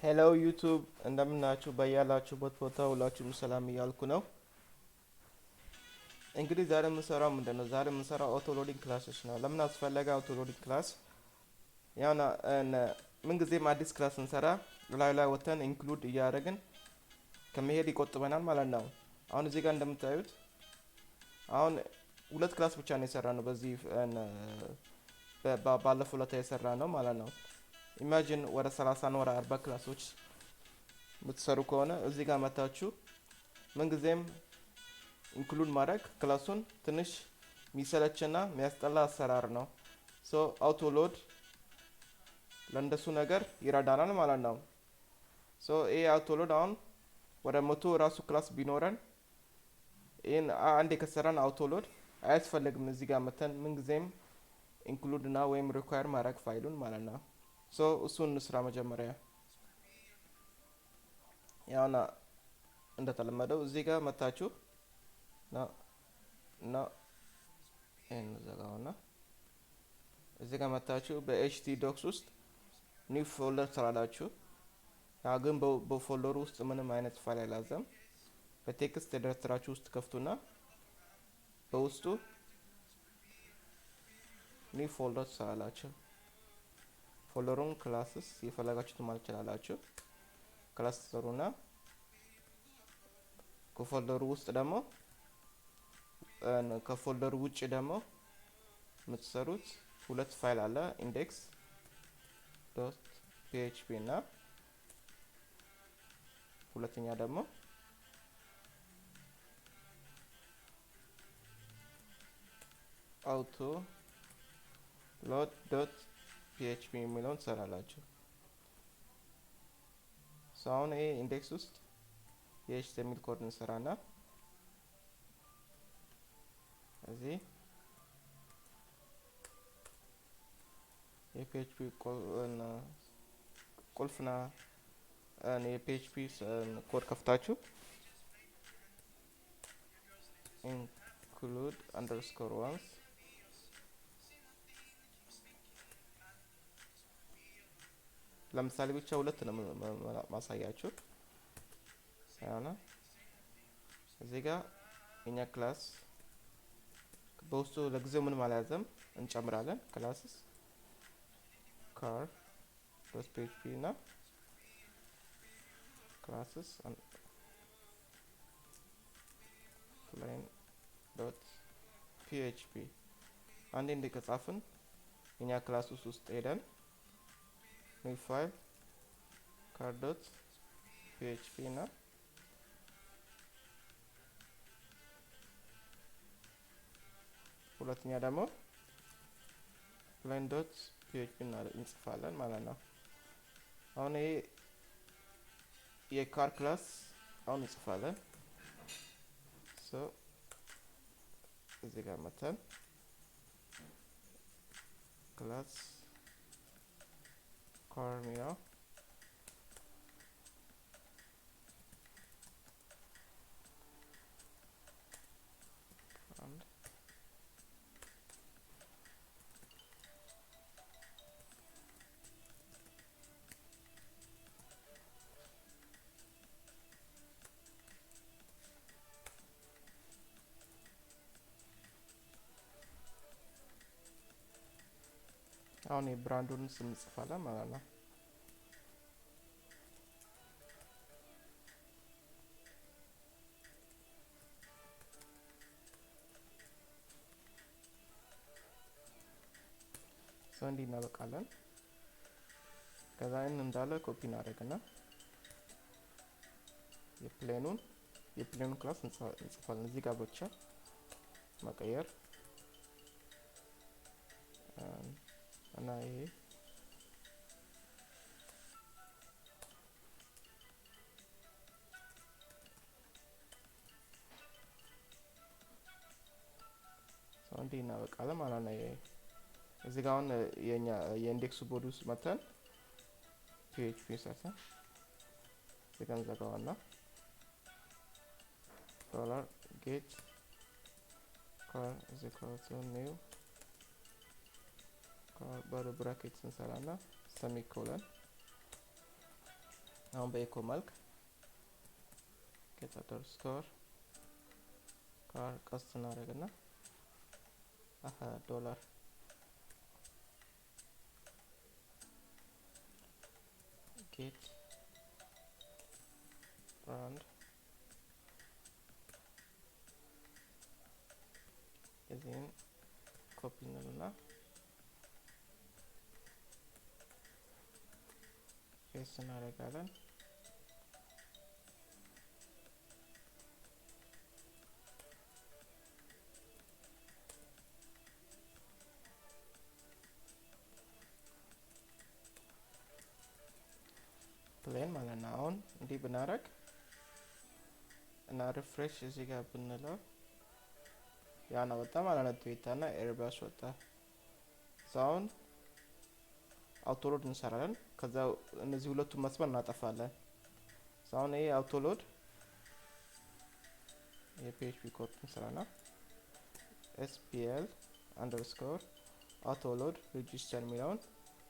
ሄሎ ዩቱብ እንደምናችሁ በያላችሁበት ቦታ ሁላችሁም ሰላም እያልኩ ነው። እንግዲህ ዛሬ የምንሰራው ምንድነው? ዛሬ የምንሰራው አውቶ ሎዲንግ ክላሶች ነው። ለምን አስፈለገ አውቶ ሎዲንግ ክላስ? ያውና ምንጊዜም አዲስ ክላስ እንሰራ ላይ ወተን ኢንክሉድ እያደረግን ከመሄድ ይቆጥበናል ማለት ነው። አሁን እዚህ ጋር እንደምታዩት አሁን ሁለት ክላስ ብቻ ነው የሰራ ነው። በዚህ ባለፈው ዕለት የሰራ ነው ማለት ነው። ኢማጂን ወደ 30 ነው ወደ 40 ክላሶች የምትሰሩ ከሆነ እዚህ ጋር መታችሁ ምንጊዜም ኢንክሉድ ማድረግ ክላሱን ትንሽ የሚሰለችና የሚያስጠላ አሰራር ነው። ሶ አውቶ ሎድ ለእንደሱ ነገር ይረዳናል ማለት ነው። ሶ ይሄ አውቶ ሎድ አሁን ወደ 100 ራሱ ክላስ ቢኖረን ይሄን አንዴ ከሰራን አውቶ ሎድ አያስፈልግም። እዚህ ጋር መተን ምንጊዜም ኢንክሉድ እና ወይም ሪኳየር ማድረግ ፋይሉን ማለት ነው። ሶ እሱን ስራ መጀመሪያ ያውና እንደተለመደው እዚህ ጋር መታችሁ እና ይሄን ዘጋውና እዚህ ጋር መታችሁ በኤችቲ ዶክስ ውስጥ ኒው ፎልደር ትላላችሁ። ያ ግን በፎልደሩ ውስጥ ምንም አይነት ፋይል አይላዘም። በቴክስት ኤዲተራችሁ ውስጥ ከፍቱና በውስጡ ኒው ፎልደር ትላላችሁ። ፎልደሩን ክላስስ የፈለጋችሁት ማለት ትችላላችሁ። ክላስ ትሰሩና ከፎልደሩ ውስጥ ደግሞ ከፎልደሩ ውጭ ደግሞ የምትሰሩት ሁለት ፋይል አለ ኢንዴክስ ዶት ፒኤችፒ እና ሁለተኛ ደግሞ አውቶ ሎድ ዶት ፒኤችፒ የሚለውን ትሰራላችሁ። አሁን ይሄ ኢንዴክስ ውስጥ የኤችቲኤምኤል ኮድ እንሰራና እዚህ የፒኤችፒ ቁልፍና የፒኤችፒ ኮድ ከፍታችሁ include underscore once ለምሳሌ ብቻ ሁለት ነው ማሳያችሁ። ያና እዚህ ጋር እኛ ክላስ በውስጡ ለጊዜው ምንም አልያዘም እንጨምራለን። ክላስስ car dot php እና ክላስስ plain dot php አንዴ እንደከጻፍን እኛ ክላስ ውስጥ ሄደን new file car dot php እና ሁለተኛ ደግሞ plain dot php እንጽፋለን ማለት ነው። አሁን ይሄ የካር ክላስ አሁን እንጽፋለን። ሶ እዚህ ጋር መተን ክላስ car ሚለው አሁን የብራንዱን ስም እንጽፋለን ማለት ነው። እንዲህ እናበቃለን። ከዛ እንዳለ ኮፒ እናደርግና የፕሌኑን ክላስ እንጽፋለን። እዚህ ጋር ብቻ መቀየር እና ይሄ እንዲህ እናበቃለን ማለት ነው። እዚህ ጋር አሁን የኛ የኢንዴክሱ ቦዲ ውስጥ መተን PHP ሰርተን እዚህ ጋር እንዘጋዋና $get car is equal to new car ባዶ ብራኬት እንሰራና ሰሚኮለን አሁን በኤኮ መልክ get underscore car ቀስት እናደርግና ዶላር get brand እዚህን ኮፒ እንልና ፔስት እናደርጋለን። ፕሌን ማለት ነው። አሁን እንዲህ ብናደርግ እና ሪፍሬሽ እዚህ ጋር ብንለው ያን አወጣ ማለት ነው። ትዊታና ኤርባስ ወጣ። አሁን አውቶሎድ እንሰራለን። ከዛ እነዚህ ሁለቱን መስመር እናጠፋለን። አሁን ይሄ አውቶሎድ የፒኤችፒ ኮድ እንሰራና spl underscore autoload register የሚለውን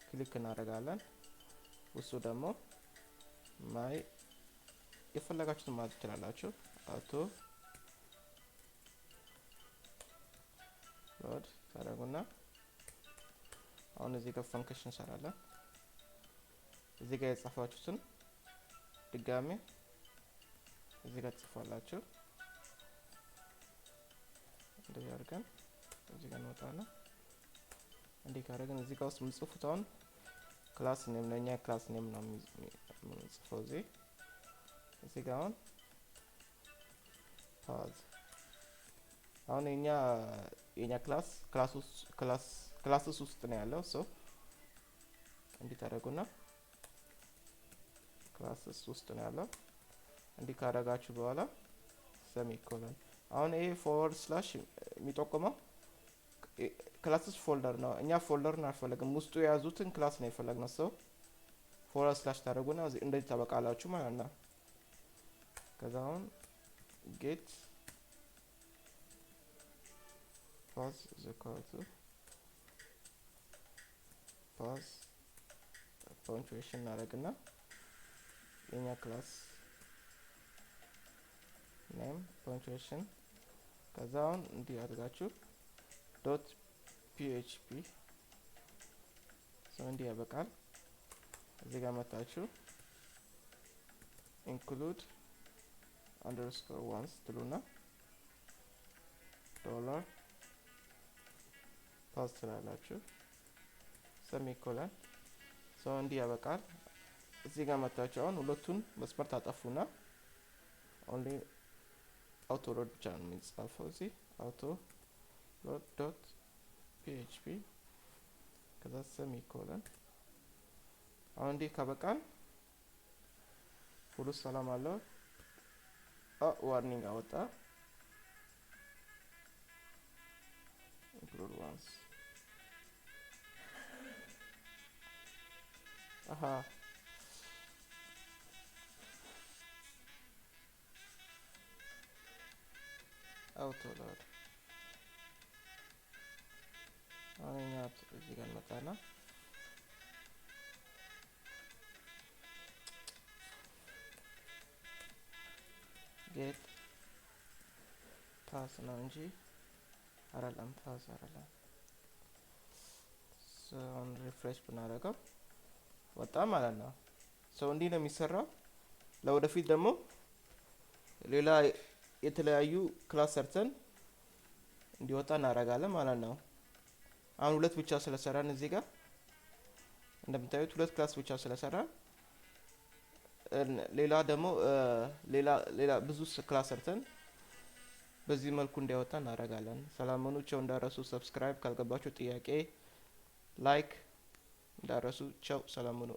ክሊክ እናደርጋለን። ውስጡ ደግሞ ማይ የፈለጋችሁትን ማለት ትችላላችሁ። አውቶ ሎድ ታደርጉና አሁን እዚህ ጋር ፈንክሽን እንሰራለን። እዚህ ጋር የጻፋችሁትን ድጋሜ እዚህ ጋር ጽፋላችሁ። እንደዚህ አድርገን እዚህ ጋር እንወጣለን። እንዲህ ካደረግን እዚህ ጋር ውስጥ የምንጽፉት አሁን ክላስ ኔም ለኛ ክላስ ኔም ነው የምንጽፈው። እዚህ ጋር አሁን ፓዝ አሁን የኛ ክላስ ውስጥ ነው ያለው። እንዲህ ታደርጉና ክላስ ውስጥ ነው ያለው። እንዲህ ካደረጋችሁ በኋላ ሰሚኮሎን አሁን ይሄ ፎርወርድ ስላሽ የሚጠቁመው ክላስስ ፎልደር ነው። እኛ ፎልደርን አልፈለግም፣ ውስጡ የያዙትን ክላስ ነው የፈለግነው። ፎርወርድ ስላሽ ታደርጉና እንደዚህ ታበቃላችሁ ማለት ነው። ከዛ አሁን ጌት ፓዝ ዘካቱ ፓዝ ፐንክቹዌሽን እናደርግና የኛ ክላስ ኔም ፐንክቹዌሽን ከዛ አሁን እንዲህ አድርጋችሁ ዶት PHP እንዲህ ያበቃል። እዚህ ጋር መጣችሁ include underscore once ትሉና ዶላር ፓስ ትላላችሁ ሰሚኮሎን እንዲህ ያበቃል። እዚህ ጋር መጣችሁ አሁን ሁለቱን መስመር ታጠፉና ኦንሊ አውቶሎድ ብቻ ነው የሚጻፈው። እዚህ አውቶሎድ ዶት PHP ከዛ ሰሚኮሎን አሁን እንዲህ ካበቃን ሁሉ ሰላም አለው። ዋርኒንግ አወጣ include once አውቶሎድ አሁን እዚህ ጋር መጣና ጌት ፓስ ነው እንጂ አይደለም ፓስ አይደለም። አሁን ሪፍሬሽ ብናደርገው ወጣ ማለት ነው። እንዲህ ነው የሚሰራው። ለወደፊት ደግሞ ሌላ የተለያዩ ክላስ ሰርተን እንዲወጣ እናደርጋለን ማለት ነው። አሁን ሁለት ብቻ ስለሰራን እዚህ ጋር እንደምታዩት ሁለት ክላስ ብቻ ስለሰራን ሌላ ደግሞ ሌላ ብዙ ክላስ ሰርተን በዚህ መልኩ እንዲያወጣ እናደርጋለን። ሰላም ሁኑ። ቻው። እንዳረሱ ሰብስክራይብ ካልገባችሁ ጥያቄ ላይክ እንዳረሱ። ቻው። ሰላም ሁኑ።